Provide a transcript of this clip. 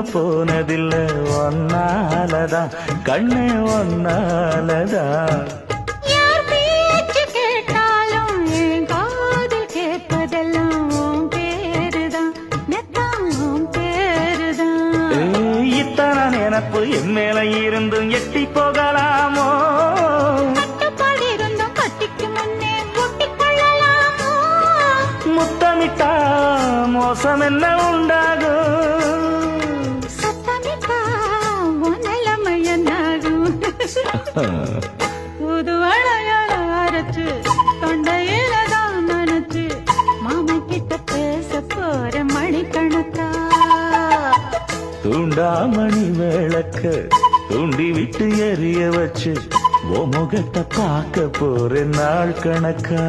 போனதில்ல ஒன்னாலதான் கண்ணே ஒன்னாலதான் யார் பேச்சு கேட்டாலும் என் காதில் கேட்பதெல்லாம் உன் பேருதான் நெத்தான் உன் பேருதான் இத்தனை நினப்பு என் மேல இருந்தும் எட்டி போகலாமோ கட்டுப்பாடு இருந்தும் கட்டிக்கு முன்னே ஒட்டிக் கொள்ளலாமோ முத்தமிட்டா மோசம் என்ன உண்டாகும் சத்தமிட்டா உன் நிலைமை என்னாகும் புது அடையாள அரைச்சு தொண்டையில தான் நினைச்சு மாமா கிட்ட பேச போற மணிக்கணக்கா தூண்டாமணி விளக்க தூண்டி விட்டு எரிய வச்சு ஓ முகத்தை பார்க்க போற நாள் கணக்கா